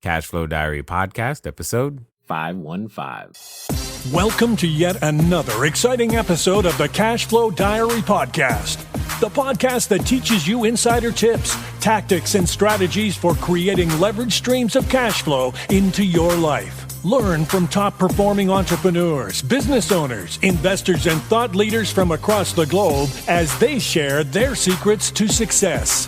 Cashflow Diary podcast, episode 515. Welcome to yet another exciting episode of the Cashflow Diary podcast, the podcast that teaches you insider tips, tactics, and strategies for creating leverage streams of cash flow into your life. Learn from top-performing entrepreneurs, business owners, investors, and thought leaders from across the globe as they share their secrets to success.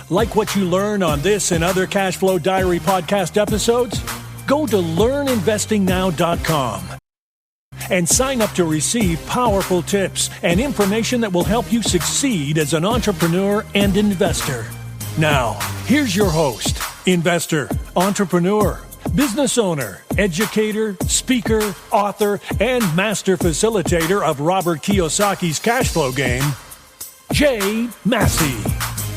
Like what you learn on this and other Cashflow Diary podcast episodes? Go to learninvestingnow.com and sign up to receive powerful tips and information that will help you succeed as an entrepreneur and investor. Now, here's your host, investor, entrepreneur, business owner, educator, speaker, author, and master facilitator of Robert Kiyosaki's cash flow game, Jay Massey.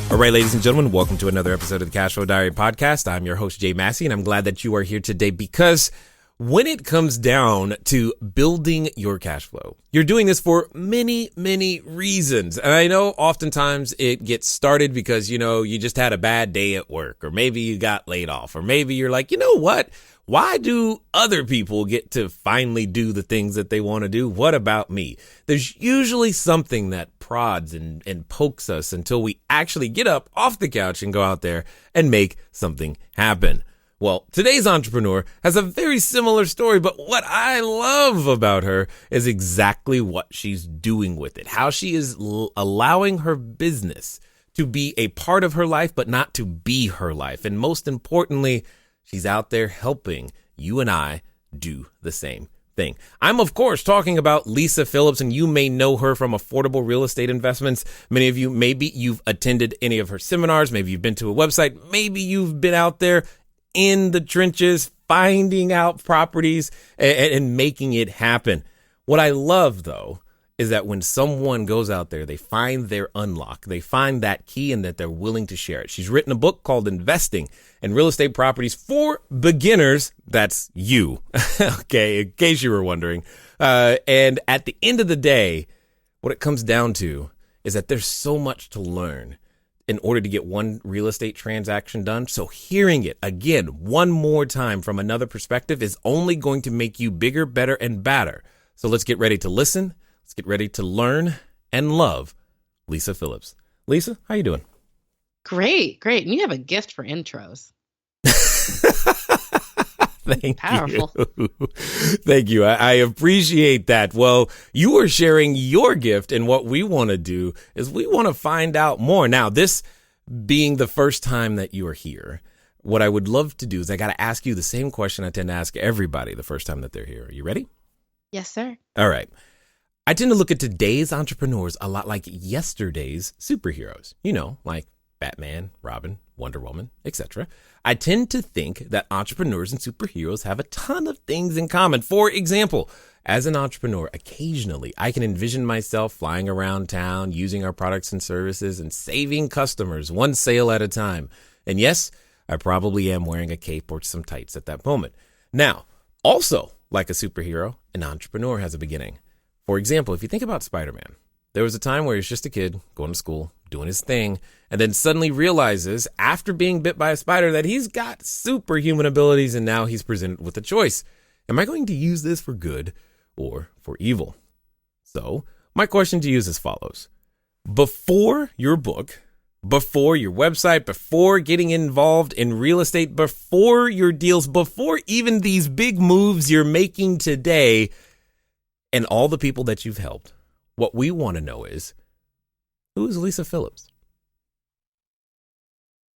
All right, ladies and gentlemen, welcome to another episode of the Cashflow Diary podcast. I'm your host, Jay Massey, and I'm glad that you are here today because when it comes down to building your cash flow, you're doing this for many, many reasons. And I know oftentimes it gets started because, you just had a bad day at work, or maybe you got laid off, or maybe you're like, you know what? Why do other people get to finally do the things that they want to do? What about me? There's usually something that prods and pokes us until we actually get up off the couch and go out there and make something happen. Well, today's entrepreneur has a very similar story, but what I love about her is exactly what she's doing with it, how she is allowing her business to be a part of her life, but not to be her life. And most importantly, she's out there helping you and I do the same thing. I'm, of course, talking about Lisa Phillips, and you may know her from Affordable Real Estate Investments. Many of you, maybe you've attended any of her seminars. Maybe you've been to a website. Maybe you've been out there in the trenches, finding out properties and making it happen. What I love, though, is that when someone goes out there, they find their unlock, they find that key, and that they're willing to share it. She's written a book called Investing in Real Estate Properties for Beginners. That's you. Okay, in case you were wondering. And at the end of the day, what it comes down to is that there's so much to learn in order to get one real estate transaction done. So hearing it again, one more time from another perspective is only going to make you bigger, better, and badder. So let's get ready to listen. Let's get ready to learn and love Lisa Phillips. Lisa, how you doing? Great. And you have a gift for intros. Thank Powerful. you. Thank you. I appreciate that. Well, you are sharing your gift, and what we want to do is we want to find out more. Now, this being the first time that you are here, what I would love to do is I got to ask you the same question I tend to ask everybody the first time that they're here. Are you ready? Yes, sir. All right. I tend to look at today's entrepreneurs a lot like yesterday's superheroes, like Batman, Robin, Wonder Woman, etc. I tend to think that entrepreneurs and superheroes have a ton of things in common. For example, as an entrepreneur, occasionally I can envision myself flying around town, using our products and services, and saving customers one sale at a time. And yes, I probably am wearing a cape or some tights at that moment. Now, also, like a superhero, an entrepreneur has a beginning. For example, if you think about Spider-Man, there was a time where he was just a kid going to school, doing his thing, and then suddenly realizes after being bit by a spider that he's got superhuman abilities, and now he's presented with a choice. Am I going to use this for good or for evil? So my question to you is as follows. Before your book, before your website, before getting involved in real estate, before your deals, before even these big moves you're making today, and all the people that you've helped, what we want to know is, who is Lisa Phillips?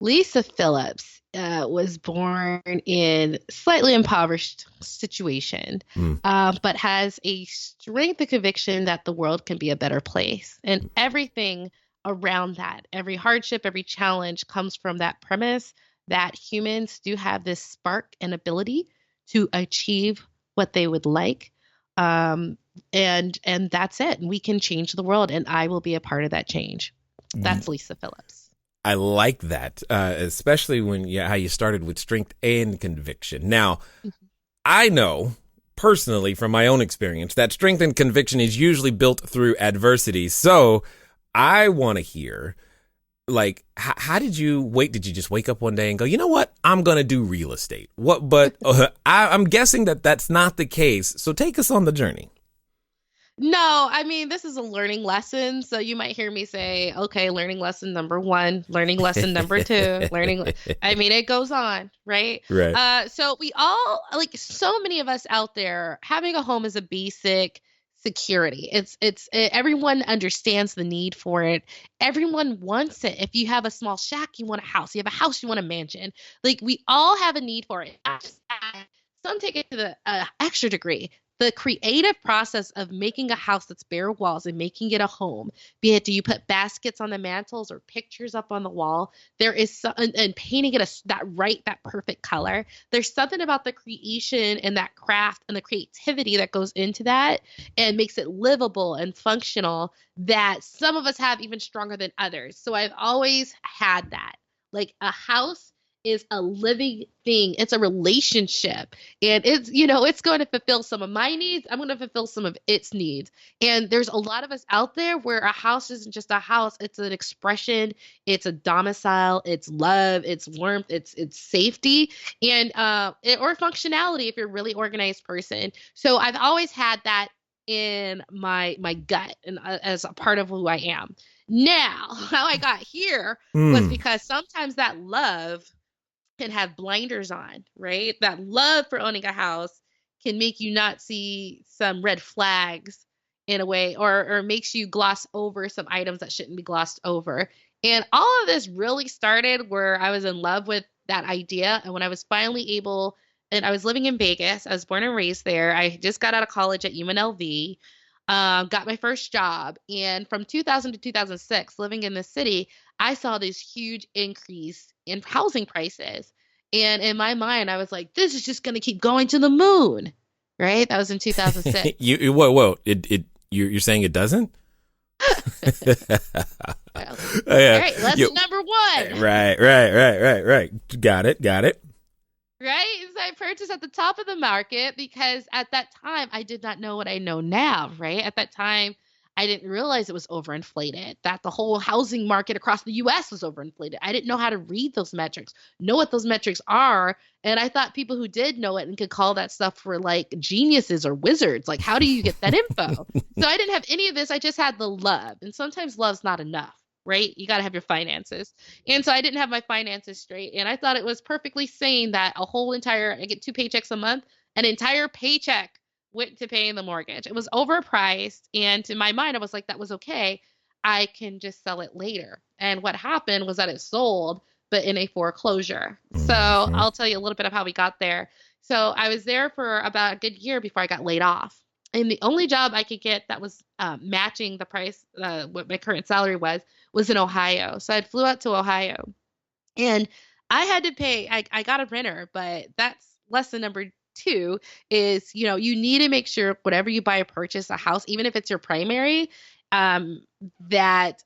Lisa Phillips was born in slightly impoverished situation, but has a strength and conviction that the world can be a better place. And everything around that, every hardship, every challenge comes from that premise that humans do have this spark and ability to achieve what they would like. And that's it. And we can change the world, and I will be a part of that change. That's Lisa Phillips. I like that, especially when how you started with strength and conviction. Now, I know personally from my own experience that strength and conviction is usually built through adversity. So I want to hear like, how did you wait? Did you just wake up one day and go, you know what? I'm going to do real estate. But I'm guessing that that's not the case. So take us on the journey. No, I mean, this is a learning lesson. So you might hear me say, okay, learning lesson number 1, learning lesson number 2, I mean, it goes on, right? Right. So we all, like so many of us out there, having a home is a basic security. Everyone understands the need for it. Everyone wants it. If you have a small shack, you want a house. You have a house, you want a mansion. Like we all have a need for it. Some take it to the extra degree. The creative process of making a house that's bare walls and making it a home, be it do you put baskets on the mantles or pictures up on the wall, there is and painting it that perfect color. There's something about the creation and that craft and the creativity that goes into that and makes it livable and functional that some of us have even stronger than others. So I've always had that. Like a house is a living thing. It's a relationship. And it's going to fulfill some of my needs. I'm going to fulfill some of its needs. And there's a lot of us out there where a house isn't just a house. It's an expression. It's a domicile. It's love. It's warmth. It's safety and or functionality if you're a really organized person. So I've always had that in my gut and as a part of who I am. Now, how I got here was because sometimes that love can have blinders on, right? That love for owning a house can make you not see some red flags in a way, or makes you gloss over some items that shouldn't be glossed over. And all of this really started where I was in love with that idea. And when I was finally able, and I was living in Vegas, I was born and raised there. I just got out of college at UNLV, got my first job. And from 2000 to 2006, living in the city, I saw this huge increase in housing prices. And in my mind, I was like, this is just going to keep going to the moon, right? That was in 2006. Whoa. You're saying it doesn't? Well, all right, lesson number 1. Right. Got it. Right? So I purchased at the top of the market because at that time, I did not know what I know now, right? At that time, I didn't realize it was overinflated, that the whole housing market across the U.S. was overinflated. I didn't know how to read those metrics, know what those metrics are. And I thought people who did know it and could call that stuff for like geniuses or wizards. Like, how do you get that info? So I didn't have any of this. I just had the love. And sometimes love's not enough, right? You got to have your finances. And so I didn't have my finances straight. And I thought it was perfectly sane that I get 2 paychecks a month, an entire paycheck went to paying the mortgage. It was overpriced. And in my mind, I was like, that was okay. I can just sell it later. And what happened was that it sold, but in a foreclosure. So I'll tell you a little bit of how we got there. So I was there for about a good year before I got laid off. And the only job I could get that was matching the price, what my current salary was in Ohio. So I flew out to Ohio and I had to pay, I got a renter, but that's lesson number 2 is, you need to make sure whatever you buy or purchase a house, even if it's your primary, that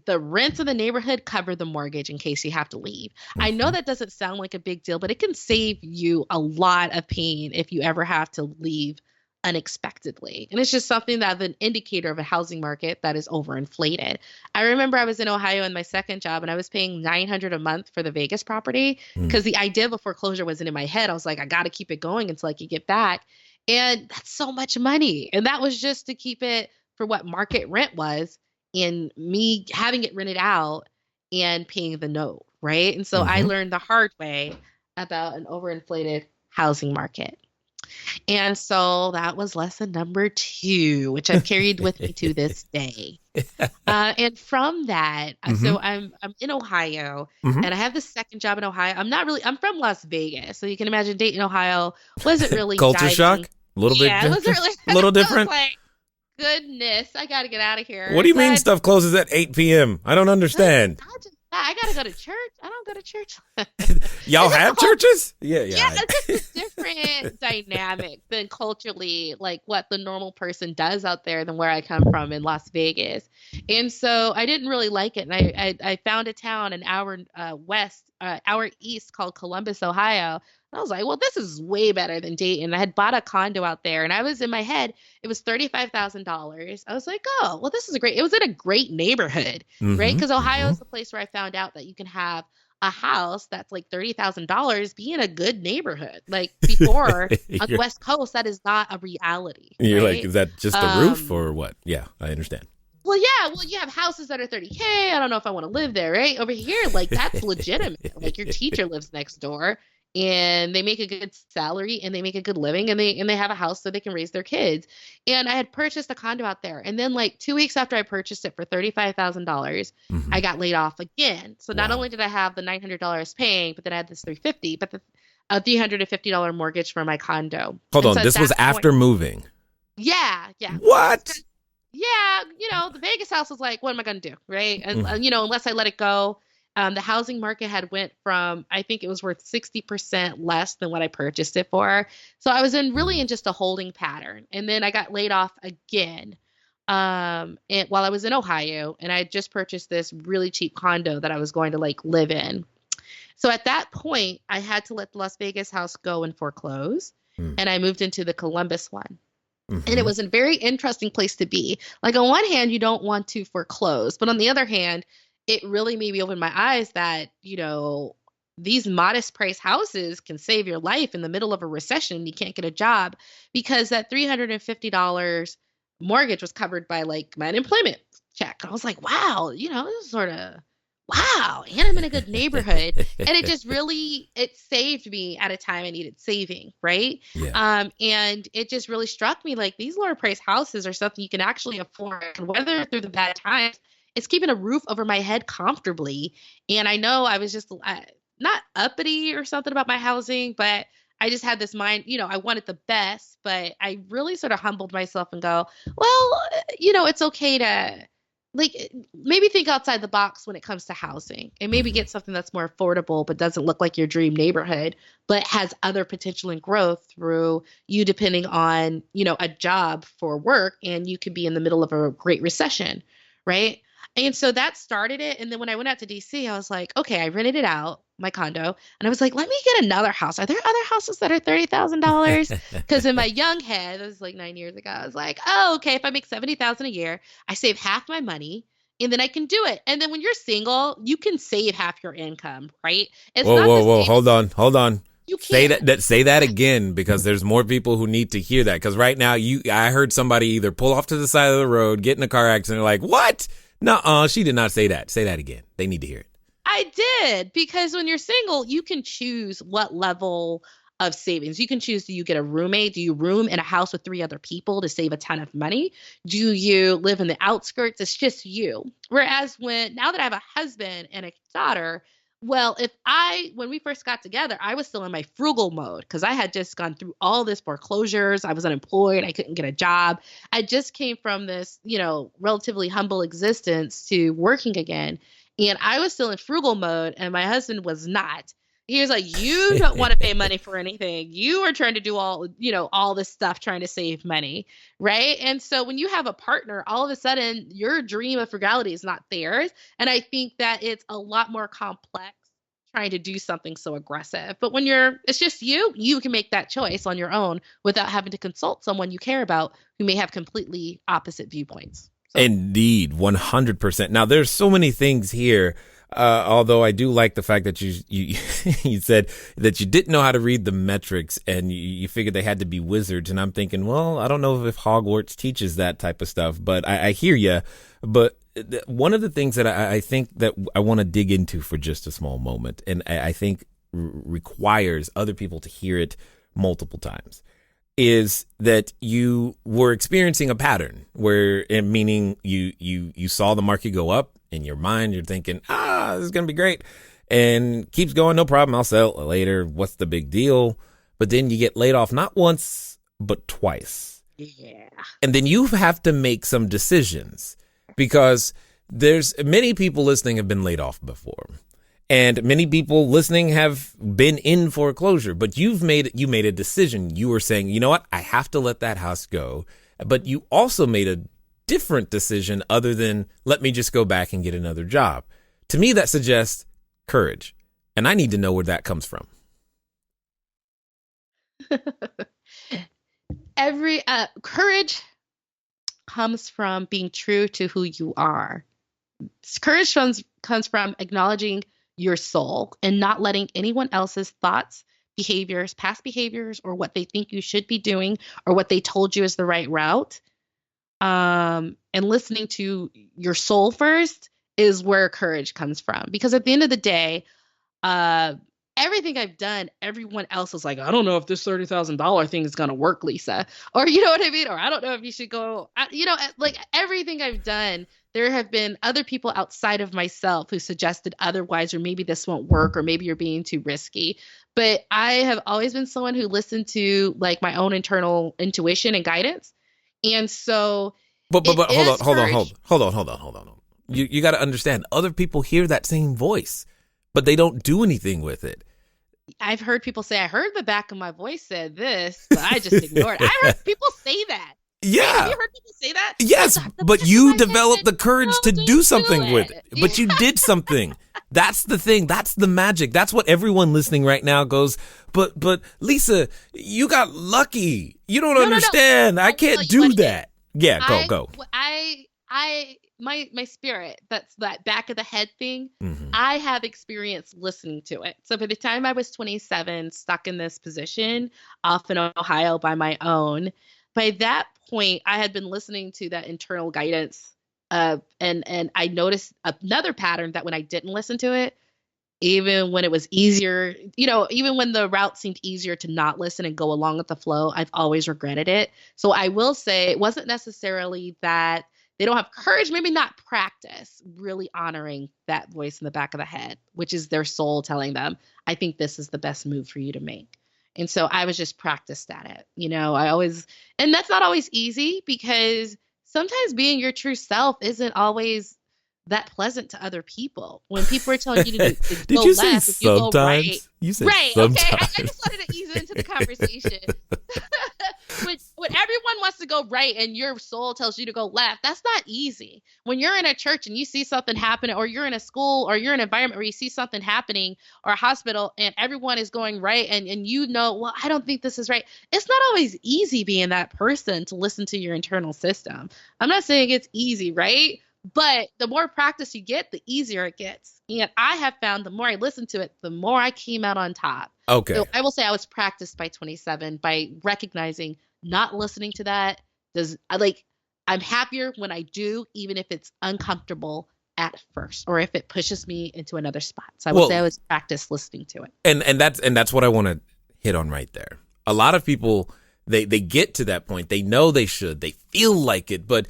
the rents of the neighborhood cover the mortgage in case you have to leave. I know that doesn't sound like a big deal, but it can save you a lot of pain if you ever have to leave unexpectedly. And it's just something that's an indicator of a housing market that is overinflated. I remember I was in Ohio in my second job and I was paying $900 a month for the Vegas property because the idea of a foreclosure wasn't in my head. I was like, I got to keep it going until I could get back. And that's so much money. And that was just to keep it for what market rent was and me having it rented out and paying the note, right? And so I learned the hard way about an overinflated housing market. And so that was lesson number 2, which I've carried with me to this day. And from that, so I'm in Ohio and I have the second job in Ohio. I'm from Las Vegas. So you can imagine Dayton, Ohio wasn't really culture shock. A little bit. It wasn't really a little different. Like, goodness, I got to get out of here. What do you mean stuff closes at 8 p.m.? I don't understand. I got to go to church. I don't go to church. Y'all have churches? Yeah. Yeah, it's just different. different dynamic than culturally, like what the normal person does out there than where I come from in Las Vegas. And so I didn't really like it. And I found a town an hour hour east called Columbus, Ohio. I was like, well, this is way better than Dayton. I had bought a condo out there and I was in my head, it was $35,000. I was like, oh, well, this is it was in a great neighborhood, right? Because Ohio is the place where I found out that you can have a house that's like $30,000 be in a good neighborhood. Like before on the West Coast, that is not a reality. You're right? like, is that just a roof or what? Yeah, I understand. Well, yeah. Well, you have houses that are $30K. I don't know if I want to live there, right? Over here, like that's legitimate. Like your teacher lives next door and they make a good salary and they make a good living and they have a house so they can raise their kids. And I had purchased a condo out there. And then like 2 weeks after I purchased it for $35,000, I got laid off again. So not only did I have the $900 paying, but then I had this $350, but a $350 mortgage for my condo. Hold on. This was after moving. Yeah. What? Yeah. The Vegas house was like, what am I going to do? Right. And, unless I let it go. The housing market had went from, I think it was worth 60% less than what I purchased it for. So I was in just a holding pattern. And then I got laid off again while I was in Ohio. And I had just purchased this really cheap condo that I was going to like live in. So at that point, I had to let the Las Vegas house go and foreclose. And I moved into the Columbus one. And it was a very interesting place to be. Like on one hand, you don't want to foreclose. But on the other hand, it really made me open my eyes that, these modest price houses can save your life in the middle of a recession. You can't get a job because that $350 mortgage was covered by like my unemployment check. I was like, wow, this is sort of, wow. And I'm in a good neighborhood. And it just really, it saved me at a time I needed saving. Right. Yeah. And it just really struck me like these lower price houses are something you can actually afford and weather through the bad times. It's keeping a roof over my head comfortably. And I know I was just not uppity or something about my housing, but I just had this mind, I wanted the best, but I really sort of humbled myself and go, well, it's okay to like maybe think outside the box when it comes to housing and maybe get something that's more affordable, but doesn't look like your dream neighborhood, but has other potential and growth through you depending on, a job for work. And you could be in the middle of a great recession. Right. And so that started it. And then when I went out to DC, I was like, okay, I rented it out, my condo. And I was like, let me get another house. Are there other houses that are $30,000? Because in my young head, it was like 9 years ago, I was like, oh, okay, if I make $70,000 a year, I save half my money and then I can do it. And then when you're single, you can save half your income, right? It's whoa. Hold on. You can't. Say that again, because there's more people who need to hear that. Because right now, I heard somebody either pull off to the side of the road, get in a car accident, like, what? No, she did not say that. Say that again. They need to hear it. I did, because when you're single, you can choose what level of savings. You can choose, do you get a roommate? Do you room in a house with 3 other people to save a ton of money? Do you live in the outskirts? It's just you. Whereas now that I have a husband and a daughter, well, when we first got together, I was still in my frugal mode because I had just gone through all this foreclosures. I was unemployed. I couldn't get a job. I just came from this, relatively humble existence to working again. And I was still in frugal mode and my husband was not. He was like, you don't want to pay money for anything. You are trying to do all this stuff, trying to save money. Right. And so when you have a partner, all of a sudden your dream of frugality is not theirs. And I think that it's a lot more complex trying to do something so aggressive. But when it's just you can make that choice on your own without having to consult someone you care about who may have completely opposite viewpoints. So. Indeed, 100%. Now, there's so many things here. Although I do like the fact that you you said that you didn't know how to read the metrics and you figured they had to be wizards. And I'm thinking, well, I don't know if Hogwarts teaches that type of stuff, but I hear you. But one of the things that I think that I want to dig into for just a small moment, and I think requires other people to hear it multiple times, is that you were experiencing a pattern where, meaning you saw the market go up. In your mind, you're thinking, this is going to be great. And keeps going, no problem. I'll sell it later. What's the big deal? But then you get laid off not once, but twice. Yeah. And then you have to make some decisions because there's many people listening have been laid off before. And many people listening have been in foreclosure, but you made a decision. You were saying, you know what? I have to let that house go. But you also made a different decision other than let me just go back and get another job. To me, that suggests courage. And I need to know where that comes from. Courage comes from being true to who you are. Courage comes from acknowledging your soul and not letting anyone else's thoughts, behaviors, past behaviors, or what they think you should be doing or what they told you is the right route. And listening to your soul first is where courage comes from. Because at the end of the day, everything I've done, everyone else is like, I don't know if this $30,000 thing is going to work, Lisa. Or you know what I mean? Or I don't know if you should go, like everything I've done, there have been other people outside of myself who suggested otherwise, or maybe this won't work, or maybe you're being too risky. But I have always been someone who listened to like my own internal intuition and guidance. And so, but hold on. You got to understand, other people hear that same voice, but they don't do anything with it. I've heard people say, I heard the back of my voice said this, but I just ignored it. I heard people say that. Yeah. Have you heard people say that? Yes, but you developed the courage to do something with it. But you did something. That's the thing. That's the magic. That's what everyone listening right now goes, but Lisa, you got lucky. You don't understand. No. I can't do that. Yeah, go. My spirit, that's that back of the head thing, Mm-hmm. I have experience listening to it. So by the time I was 27, stuck in this position off in Ohio by my own, by that point, I had been listening to that internal guidance. And I noticed another pattern that when I didn't listen to it, even when it was easier, even when the route seemed easier to not listen and go along with the flow, I've always regretted it. So I will say it wasn't necessarily that they don't have courage, maybe not practice really honoring that voice in the back of the head, which is their soul telling them, I think this is the best move for you to make. And so I was just practiced at it. And that's not always easy because sometimes being your true self isn't always that pleasant to other people. When people are telling you to Did go you left, say if you go sometimes? right. You said right. sometimes. Okay. I just wanted to ease into the conversation. When everyone wants to go right and your soul tells you to go left, that's not easy. When you're in a church and you see something happen, or you're in a school or you're in an environment where you see something happening, or a hospital and everyone is going right and well, I don't think this is right. It's not always easy being that person to listen to your internal system. I'm not saying it's easy, right? But the more practice you get, the easier it gets. And I have found the more I listened to it, the more I came out on top. Okay. So I will say I was practiced by 27 by recognizing not listening to that. I'm happier when I do, even if it's uncomfortable at first, or if it pushes me into another spot. So I will say I was practiced listening to it. And that's what I want to hit on right there. A lot of people, they get to that point. They know they should. They feel like it, but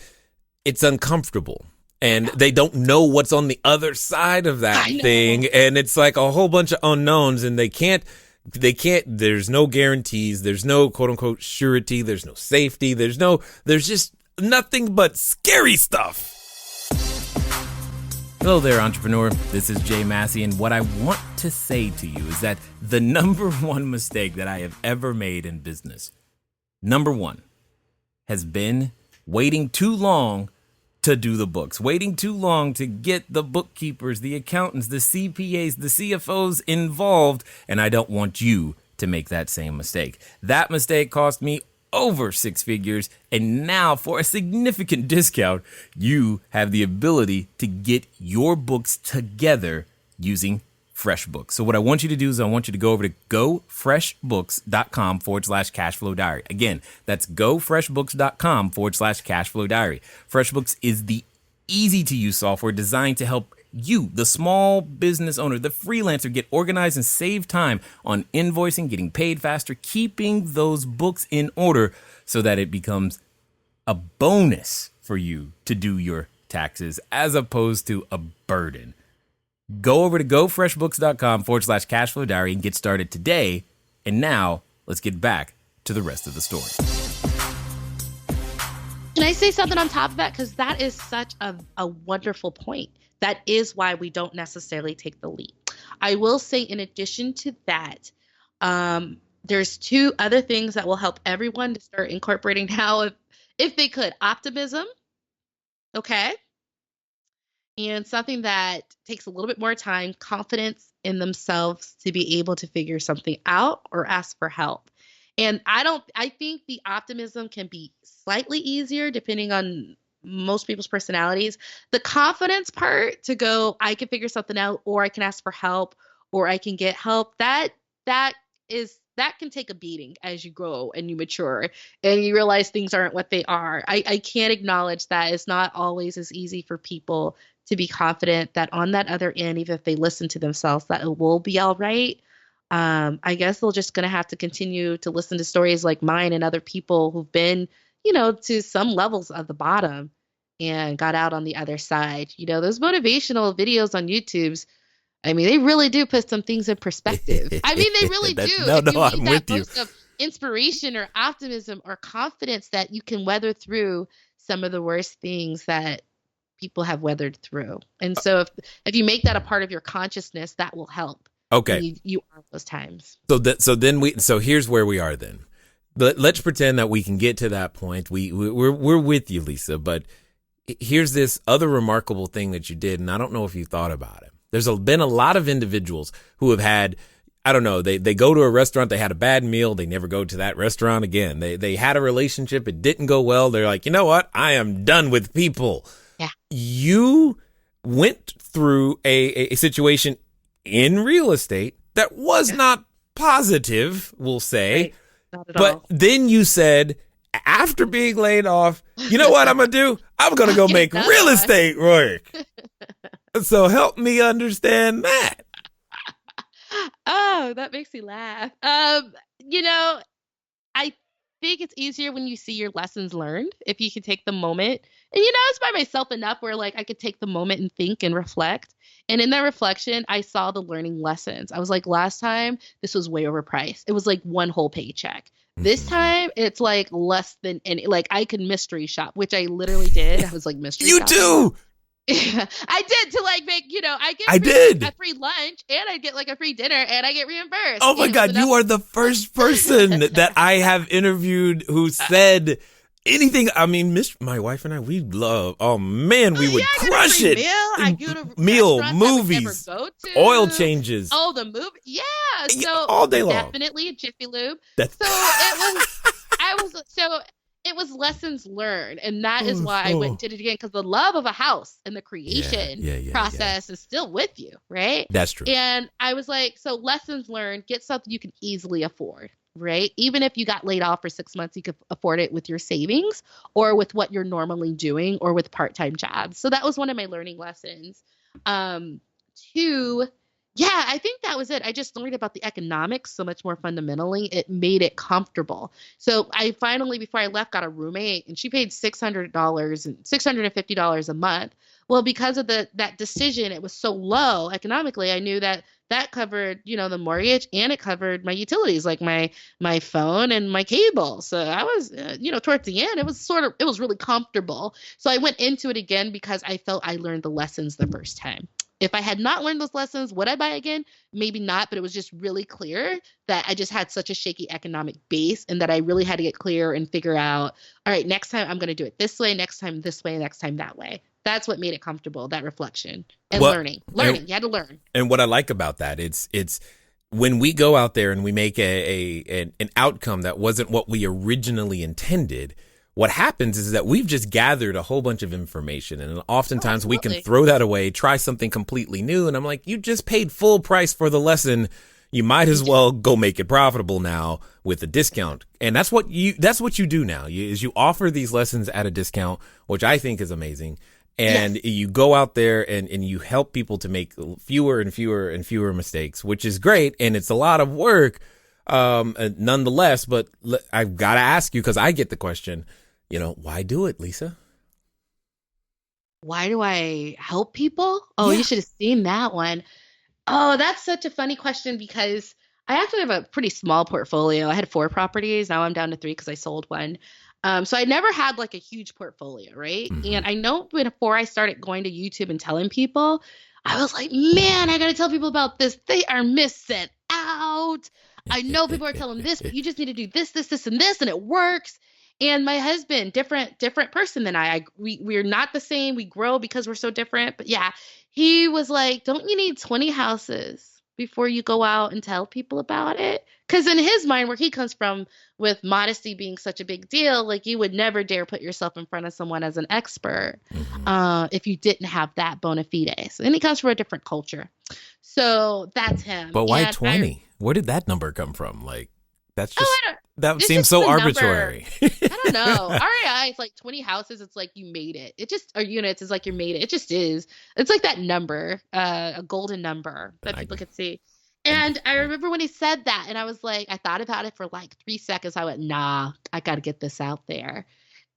it's uncomfortable. And they don't know what's on the other side of that thing. And it's like a whole bunch of unknowns, and they can't, there's no guarantees. There's no quote unquote surety. There's no safety. There's just nothing but scary stuff. Hello there, entrepreneur. This is Jay Massey. And what I want to say to you is that the number one mistake that I have ever made in business, number one, has been waiting too long to do the books, waiting too long to get the bookkeepers, the accountants, the CPAs, the CFOs involved. And I don't want you to make that same mistake. That mistake cost me over 6 figures. And now for a significant discount, you have the ability to get your books together using FreshBooks. So what I want you to do is I want you to go over to gofreshbooks.com/cashflow diary. Again, that's gofreshbooks.com/cashflow diary. FreshBooks is the easy to use software designed to help you, the small business owner, the freelancer, get organized and save time on invoicing, getting paid faster, keeping those books in order so that it becomes a bonus for you to do your taxes as opposed to a burden. Go over to gofreshbooks.com/cashflow diary and get started today. And now let's get back to the rest of the story. Can I say something on top of that? Because that is such a wonderful point. That is why we don't necessarily take the leap. I will say, in addition to that, there's two other things that will help everyone to start incorporating now, if they could. Optimism, okay? And something that takes a little bit more time, confidence in themselves to be able to figure something out or ask for help. And I think the optimism can be slightly easier depending on most people's personalities. The confidence part to go, I can figure something out, or I can ask for help, or I can get help. That can take a beating as you grow and you mature and you realize things aren't what they are. I can't acknowledge that it's not always as easy for people to be confident that on that other end, even if they listen to themselves, that it will be all right. I guess they're just going to have to continue to listen to stories like mine and other people who've been, to some levels of the bottom and got out on the other side. Those motivational videos on YouTube's, I mean, they really do put some things in perspective. I mean, they really do. I'm with you. Of inspiration or optimism or confidence that you can weather through some of the worst things that people have weathered through. And so if you make that a part of your consciousness, that will help. Okay. You are those times. So here's where we are then. Let's pretend that we can get to that point. We're with you, Lisa, but here's this other remarkable thing that you did, and I don't know if you thought about it. There's been a lot of individuals who have had, I don't know, they go to a restaurant, they had a bad meal, they never go to that restaurant again. They had a relationship, it didn't go well. They're like, you know what? I am done with people. Yeah. You went through a situation in real estate that was not positive, we'll say. Right. Not at but all. Then you said, after being laid off, you know what I'm going to do? I'm going to go make real estate work. So help me understand that. Oh, that makes me laugh. I think it's easier when you see your lessons learned, if you can take the moment. And, it's by myself enough where like I could take the moment and think and reflect. And in that reflection, I saw the learning lessons. I was like, last time, this was way overpriced. It was like one whole paycheck. This time, it's like less than any. Like I could mystery shop, which I literally did. I was like mystery You shopping. too. I did to like make, I did. a free lunch and I get like a free dinner and I get reimbursed. Oh my God, you are the first person that I have interviewed who said anything. I mean, my wife and I, we love, oh man, we would crush it. I go to Meal, restaurants movies, I would never go to. oil changes. Oh, the movie. Yeah. So all day long. Definitely a Jiffy Lube. That's It was lessons learned. And that is why I went and did it again, because the love of a house and the creation process is still with you, right? That's true. And I was like, so lessons learned, get something you can easily afford, right? Even if you got laid off for 6 months, you could afford it with your savings or with what you're normally doing or with part-time jobs. So that was one of my learning lessons. Two, yeah, I think that was it. I just learned about the economics so much more fundamentally. It made it comfortable. So I finally, before I left, got a roommate, and she paid $600 and $650 a month. Well, because of that decision, it was so low economically. I knew that covered, the mortgage, and it covered my utilities, like my phone and my cable. So I was, towards the end, it was really comfortable. So I went into it again because I felt I learned the lessons the first time. If I had not learned those lessons, would I buy again? Maybe not, but it was just really clear that I just had such a shaky economic base and that I really had to get clear and figure out, all right, next time I'm going to do it this way, next time this way, next time that way. That's what made it comfortable, that reflection and learning. You had to learn. And what I like about that, it's when we go out there and we make an outcome that wasn't what we originally intended, what happens is that we've just gathered a whole bunch of information, and oftentimes we can throw that away, try something completely new. And I'm like, you just paid full price for the lesson. You might as well go make it profitable now with a discount. And that's what you do now. You offer these lessons at a discount, which I think is amazing. And you go out there and you help people to make fewer and fewer and fewer mistakes, which is great. And it's a lot of work, nonetheless. But I've got to ask you, because I get the question, why do it, Lisa? Why do I help people? Oh, You should have seen that one. Oh, that's such a funny question, because I actually have a pretty small portfolio. I had 4 properties. Now I'm down to 3 because I sold one. So I never had like a huge portfolio, right? Mm-hmm. And I know before I started going to YouTube and telling people, I was like, man, I got to tell people about this. They are missing out. I know people are telling this, but you just need to do this, this, this, and this, and it works. And my husband, different person than we're not the same. We grow because we're so different. But yeah, he was like, don't you need 20 houses before you go out and tell people about it? Because in his mind, where he comes from, with modesty being such a big deal, like you would never dare put yourself in front of someone as an expert if you didn't have that bona fides. And he comes from a different culture. So that's him. But why 20? Where did that number come from? Like, that's just, that seems so arbitrary. I don't know. REI is like 20 houses. It's like you made it. It just, or units is like you made it. It just is. It's like that number, a golden number that people could see. And I remember when he said that, and I was like, I thought about it for like 3 seconds. I went, nah, I got to get this out there.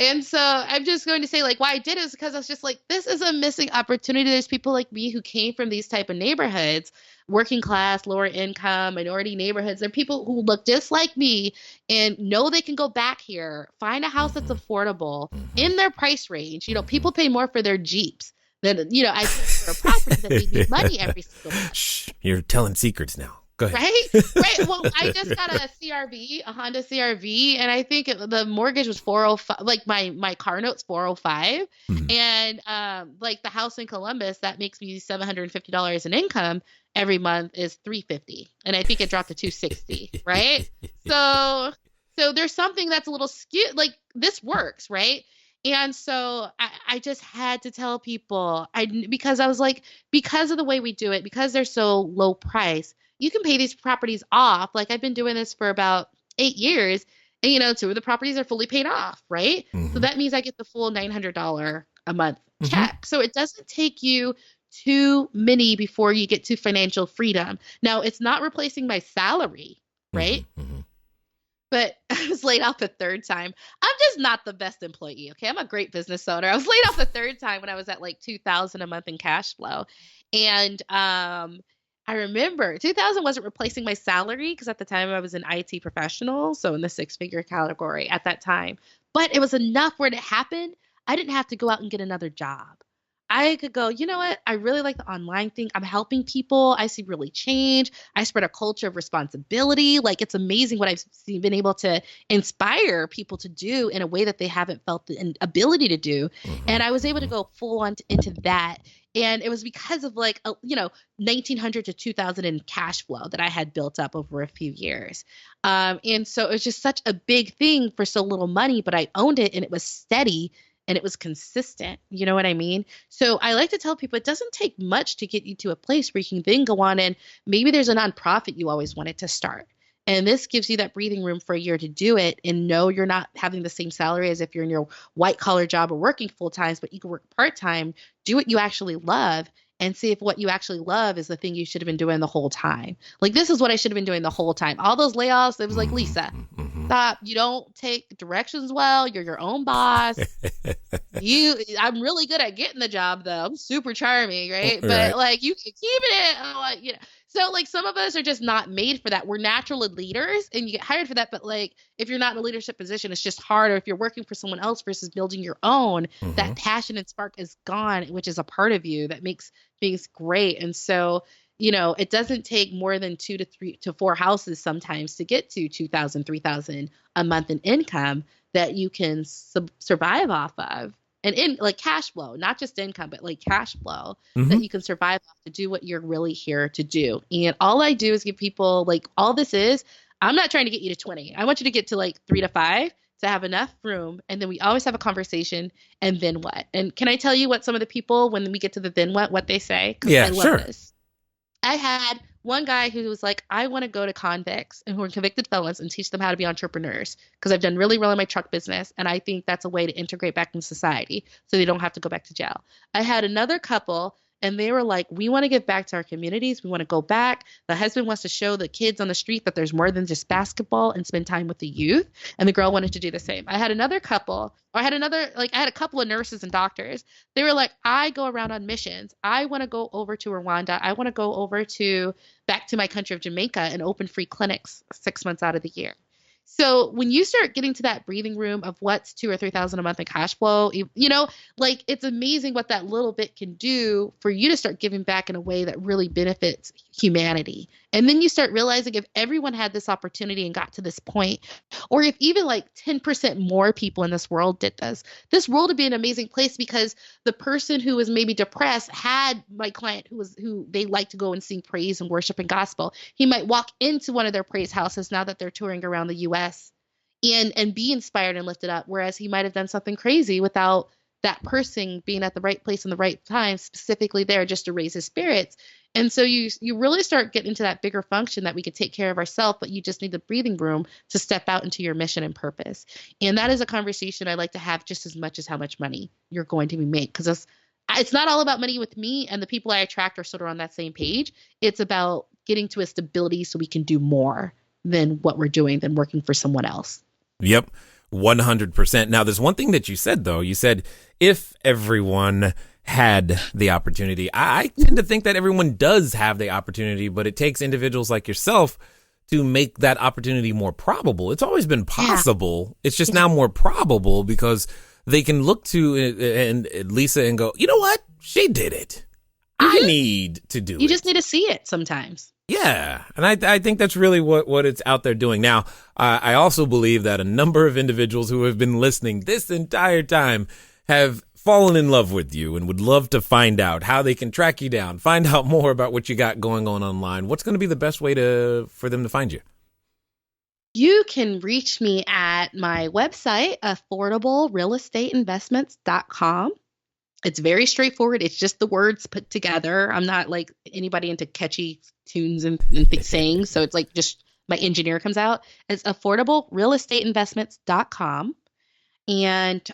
And so I'm just going to say, like, why I did it is because I was just like, this is a missing opportunity. There's people like me who came from these type of neighborhoods, working class, lower income, minority neighborhoods. They're people who look just like me and know they can go back here, find a house that's affordable in their price range. You know, people pay more for their Jeeps than, you know, I think for a property that they need money every single month. Shh, you're telling secrets now. Go ahead. Right. Well, I just got a Honda CRV, and I think the mortgage was 405. Like my car note's 405, and like the house in Columbus that makes me $750 in income every month is 350, and I think it dropped to 260. Right. So there's something that's a little skewed. Like this works, right? And so I just had to tell people because I was like, because of the way we do it, because they're so low price, you can pay these properties off. Like I've been doing this for about 8 years, and 2 of the properties are fully paid off, right? So that means I get the full $900 a month check. So it doesn't take you too many before you get to financial freedom. Now, it's not replacing my salary, right? But I was laid off the 3rd time. I'm just not the best employee, okay? I'm a great business owner. I was laid off the 3rd time when I was at like $2,000 a month in cash flow. And I remember 2000 wasn't replacing my salary because at the time I was an IT professional, so in the 6-figure category at that time. But it was enough where it happened. I didn't have to go out and get another job. I could go, you know what? I really like the online thing. I'm helping people. I see really change. I spread a culture of responsibility. Like it's amazing what I've been able to inspire people to do in a way that they haven't felt the ability to do. And I was able to go full on into that. And it was because of like, 1900 to 2000 in cash flow that I had built up over a few years. And so it was just such a big thing for so little money, but I owned it and it was steady. And it was consistent. You know what I mean? So I like to tell people it doesn't take much to get you to a place where you can then go on and maybe there's a nonprofit you always wanted to start. And this gives you that breathing room for a year to do it and know you're not having the same salary as if you're in your white collar job or working full time, but you can work part time, do what you actually love and see if what you actually love is the thing you should have been doing the whole time. Like this is what I should have been doing the whole time. All those layoffs, it was like, Lisa, stop. You don't take directions well. You're your own boss. I'm really good at getting the job though. I'm super charming, right? But like you keeping it, So like some of us are just not made for that. We're natural leaders and you get hired for that. But like if you're not in a leadership position, it's just harder. If you're working for someone else versus building your own, that passion and spark is gone, which is a part of you that makes things great. And so, it doesn't take more than 2 to 3 to 4 houses sometimes to get to 2,000, 3,000 a month in income that you can survive off of. And in like cash flow, not just income, but like cash flow that you can survive off to do what you're really here to do. And all I do is give people like all this is, I'm not trying to get you to 20. I want you to get to like 3 to 5 to have enough room. And then we always have a conversation and then what? And can I tell you what some of the people, when we get to the then what they say? Yeah, I love sure. this. I had one guy who was like, I want to go to convicts and who are convicted felons and teach them how to be entrepreneurs because I've done really well in my truck business. And I think that's a way to integrate back into society so they don't have to go back to jail. I had another couple and they were like, we want to give back to our communities. We want to go back. The husband wants to show the kids on the street that there's more than just basketball and spend time with the youth. And the girl wanted to do the same. I had a couple of nurses and doctors. They were like, I go around on missions. I want to go over to Rwanda. I want to go over back to my country of Jamaica and open free clinics 6 months out of the year. So when you start getting to that breathing room of what's 2 or 3,000 a month in cash flow, like it's amazing what that little bit can do for you to start giving back in a way that really benefits humanity. And then you start realizing if everyone had this opportunity and got to this point, or if even like 10% more people in this world did this world would be an amazing place, because the person who was maybe depressed had my client who they like to go and sing praise and worship and gospel. He might walk into one of their praise houses now that they're touring around the US and be inspired and lifted up, whereas he might have done something crazy without that person being at the right place in the right time, specifically there just to raise his spirits. And so you really start getting into that bigger function that we could take care of ourselves, but you just need the breathing room to step out into your mission and purpose. And that is a conversation I like to have just as much as how much money you're going to be made, because it's not all about money with me, and the people I attract are sort of on that same page. It's about getting to a stability so we can do more than what we're doing than working for someone else. Yep, 100%. Now, there's one thing that you said, though. You said if everyone had the opportunity. I tend to think that everyone does have the opportunity, but it takes individuals like yourself to make that opportunity more probable. It's always been possible. It's just now more probable because they can look to and Lisa and go, you know what? She did it. I need to do it. You just need to see it sometimes. Yeah. And I think that's really what it's out there doing. Now, I also believe that a number of individuals who have been listening this entire time have fallen in love with you and would love to find out how they can track you down, find out more about what you got going on online. What's going to be the best way for them to find you? You can reach me at my website, affordablerealestateinvestments.com. It's very straightforward. It's just the words put together. I'm not like anybody into catchy tunes and sayings. So it's like just my engineer comes out. It's affordablerealestateinvestments.com. And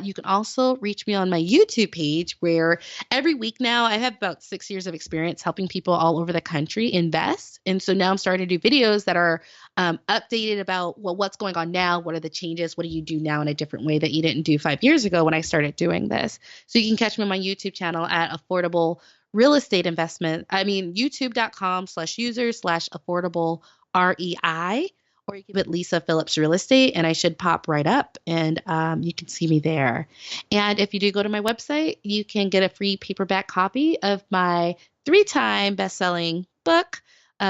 you can also reach me on my YouTube page, where every week now I have about 6 years of experience helping people all over the country invest. And so now I'm starting to do videos that are updated about, well, what's going on now? What are the changes? What do you do now in a different way that you didn't do 5 years ago when I started doing this? So you can catch me on my YouTube channel at Affordable Real Estate Investment. I mean, youtube.com/user/affordable REI. Or you can put Lisa Phillips Real Estate and I should pop right up, and you can see me there. And if you do go to my website, you can get a free paperback copy of my 3-time best-selling book,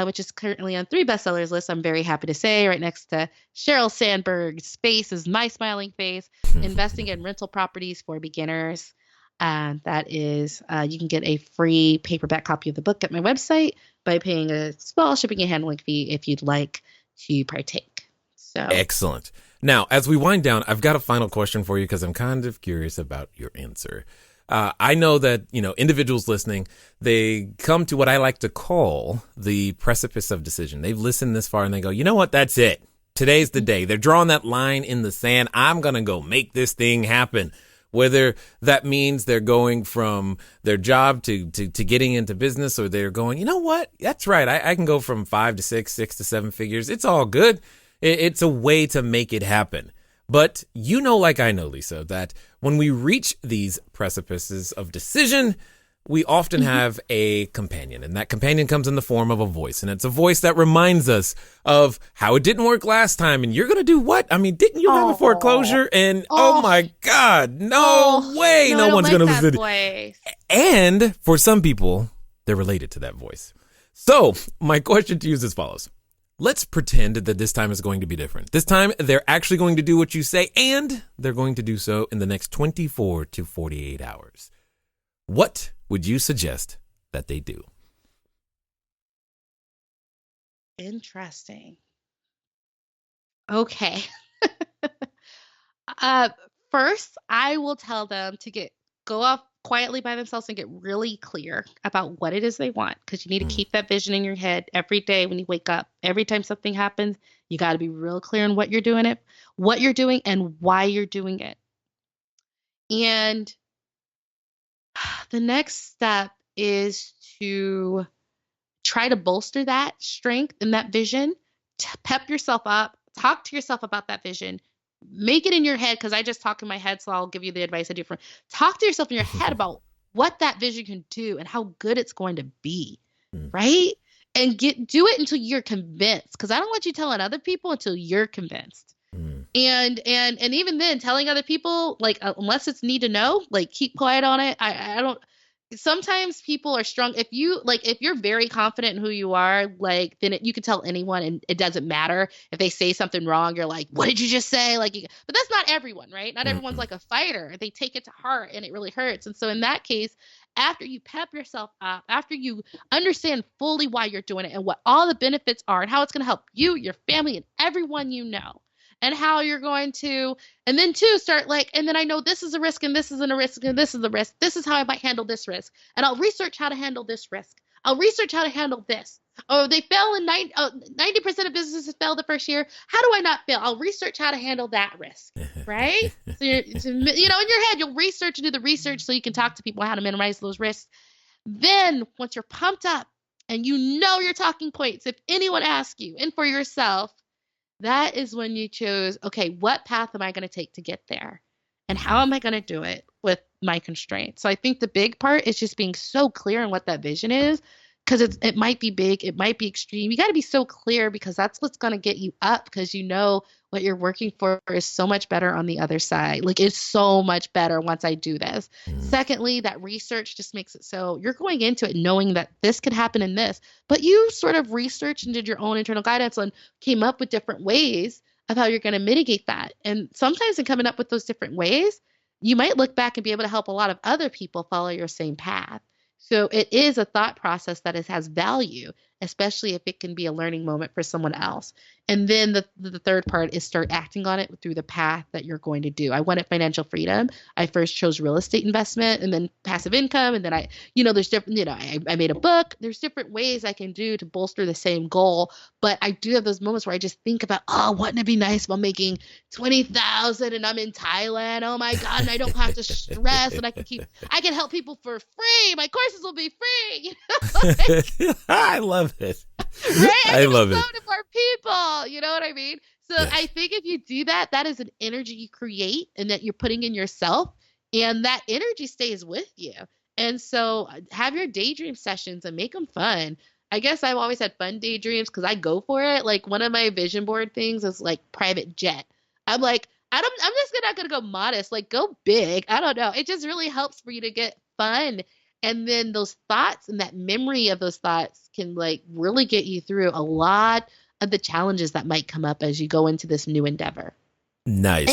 which is currently on 3 bestsellers list. I'm very happy to say, right next to Sheryl Sandberg's face is my smiling face, Investing in Rental Properties for Beginners. That is, you can get a free paperback copy of the book at my website by paying a small shipping and handling fee if you'd like to partake. So excellent. Now, as we wind down, I've got a final question for you because I'm kind of curious about your answer. I know that, individuals listening, they come to what I like to call the precipice of decision. They've listened this far and they go, you know what? That's it. Today's the day. They're drawing that line in the sand. I'm going to go make this thing happen. Whether that means they're going from their job to getting into business, or they're going, you know what? That's right. I can go from 5 to 6 to 7 figures. It's all good. It's a way to make it happen. But like I know, Lisa, that when we reach these precipices of decision, we often have a companion, and that companion comes in the form of a voice. And it's a voice that reminds us of how it didn't work last time. And you're going to do what? I mean, didn't you have a foreclosure? And oh my God, no way. No one's going to listen. Voice. And for some people, they're related to that voice. So my question to you is as follows. Let's pretend that this time is going to be different. This time, they're actually going to do what you say, and they're going to do so in the next 24 to 48 hours. What would you suggest that they do? Interesting. Okay. First, I will tell them to go off quietly by themselves and get really clear about what it is they want, because you need to keep that vision in your head every day when you wake up. Every time something happens, you got to be real clear on what you're doing, and why you're doing it. And the next step is to try to bolster that strength and that vision, pep yourself up, talk to yourself about that vision, make it in your head, because I just talk in my head, so I'll give you the advice I do for. Talk to yourself in your head about what that vision can do and how good it's going to be, right? and do it until you're convinced. Because I don't want you telling other people until you're convinced. And even then, telling other people, like, unless it's need to know, like, keep quiet on it. I don't. Sometimes people are strong. If you're very confident in who you are, like, then you can tell anyone, and it doesn't matter if they say something wrong. You're like, what did you just say? Like, but that's not everyone, right? Not everyone's like a fighter. They take it to heart, and it really hurts. And so in that case, after you pep yourself up, after you understand fully why you're doing it and what all the benefits are and how it's going to help you, your family, and everyone you know, and how you're going to, and then start like, and then I know this is a risk and this isn't a risk and this is a risk. This is how I might handle this risk. And I'll research how to handle this risk. I'll research how to handle this. Oh, they fail in 90% of businesses fail the first year. How do I not fail? I'll research how to handle that risk, right? So in your head, you'll research and do the research so you can talk to people how to minimize those risks. Then once you're pumped up and you know your talking points, if anyone asks you, and for yourself, that is when you choose, okay, what path am I going to take to get there? And how am I going to do it with my constraints? So I think the big part is just being so clear on what that vision is, because it might be big, it might be extreme. You got to be so clear, because that's what's going to get you up, because you know what you're working for is so much better on the other side. Like, it's so much better once I do this. Secondly, that research just makes it so you're going into it knowing that this could happen in this, but you sort of researched and did your own internal guidance and came up with different ways of how you're going to mitigate that. And sometimes in coming up with those different ways, you might look back and be able to help a lot of other people follow your same path. So it is a thought process that has value, especially if it can be a learning moment for someone else. And then the third part is start acting on it through the path that you're going to do. I wanted financial freedom. I first chose real estate investment and then passive income. And then there's different, I made a book. There's different ways I can do to bolster the same goal. But I do have those moments where I just think about, wouldn't it be nice if I'm making 20,000 and I'm in Thailand? Oh my God. And I don't have to stress, and I can help people for free. My courses will be free. I love it. Right? I love it. To more people, you know what I mean? So Yes. I think if you do that, that is an energy you create and that you're putting in yourself, and that energy stays with you. And so have your daydream sessions and make them fun. I guess I've always had fun daydreams because I go for it. Like, one of my vision board things is like private jet. I'm like, I'm just not going to go modest, like go big. I don't know. It just really helps for you to get fun. And then those thoughts and that memory of those thoughts can like really get you through a lot of the challenges that might come up as you go into this new endeavor. Nice.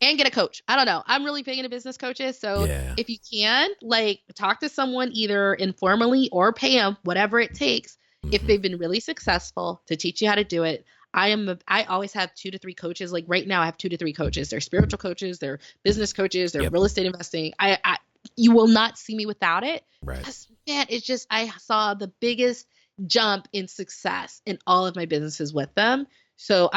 And get a coach. I don't know. I'm really big into business coaches. So if you can, like, talk to someone either informally or pay them, whatever it takes, if they've been really successful, to teach you how to do it. I always have 2 to 3 coaches. Like right now I have 2 to 3 coaches. They're spiritual coaches, they're business coaches, they're real estate investing. You will not see me without it. Right. Man, it's just, I saw the biggest jump in success in all of my businesses with them. So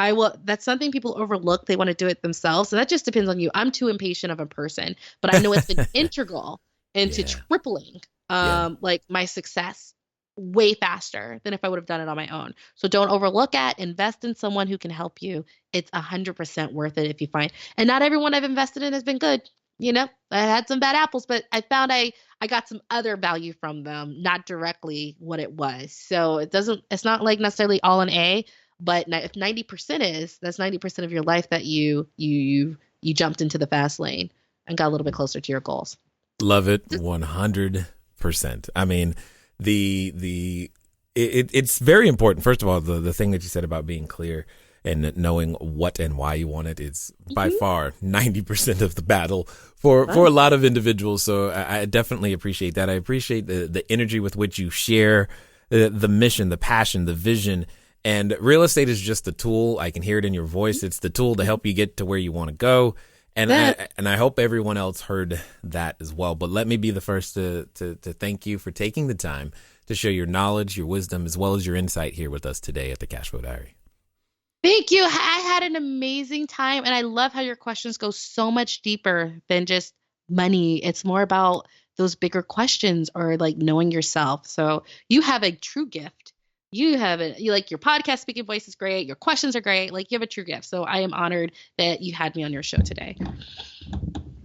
that's something people overlook. They want to do it themselves. And that just depends on you. I'm too impatient of a person, but I know it's been integral into tripling like my success way faster than if I would have done it on my own. So don't overlook it. Invest in someone who can help you. It's 100% worth it if you find. And not everyone I've invested in has been good. I had some bad apples, but I found I got some other value from them, not directly what it was. So it's not like necessarily all an A, but if 90% that's 90% of your life that you jumped into the fast lane and got a little bit closer to your goals. Love it. 100%. I mean, it's very important. First of all, the thing that you said about being clear and knowing what and why you want it is by far 90% of the battle for a lot of individuals. So I definitely appreciate that. I appreciate the energy with which you share the mission, the passion, the vision. And real estate is just a tool. I can hear it in your voice. It's the tool to help you get to where you want to go. And I hope everyone else heard that as well. But let me be the first to thank you for taking the time to share your knowledge, your wisdom, as well as your insight here with us today at the Cashflow Diary. Thank you. I had an amazing time, and I love how your questions go so much deeper than just money. It's more about those bigger questions or like knowing yourself. So you have a true gift. You like your podcast speaking voice is great. Your questions are great. Like, you have a true gift. So I am honored that you had me on your show today.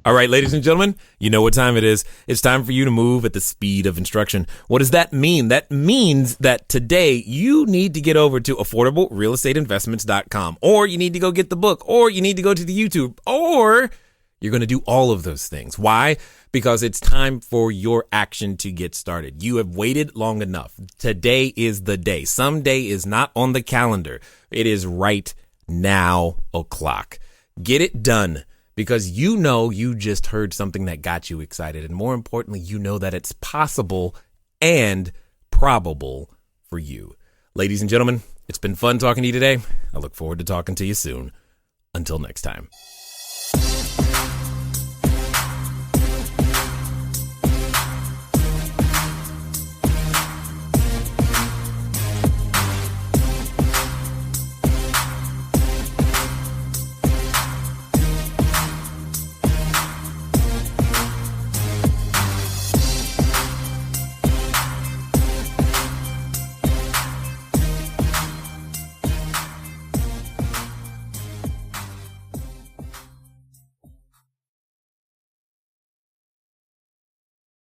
All right, ladies and gentlemen, you know what time it is. It's time for you to move at the speed of instruction. What does that mean? That means that today you need to get over to affordablerealestateinvestments.com, or you need to go get the book, or you need to go to the YouTube, or you're going to do all of those things. Why? Because it's time for your action to get started. You have waited long enough. Today is the day. Someday is not on the calendar. It is right now o'clock. Get it done. Because you know you just heard something that got you excited. And more importantly, you know that it's possible and probable for you. Ladies and gentlemen, it's been fun talking to you today. I look forward to talking to you soon. Until next time.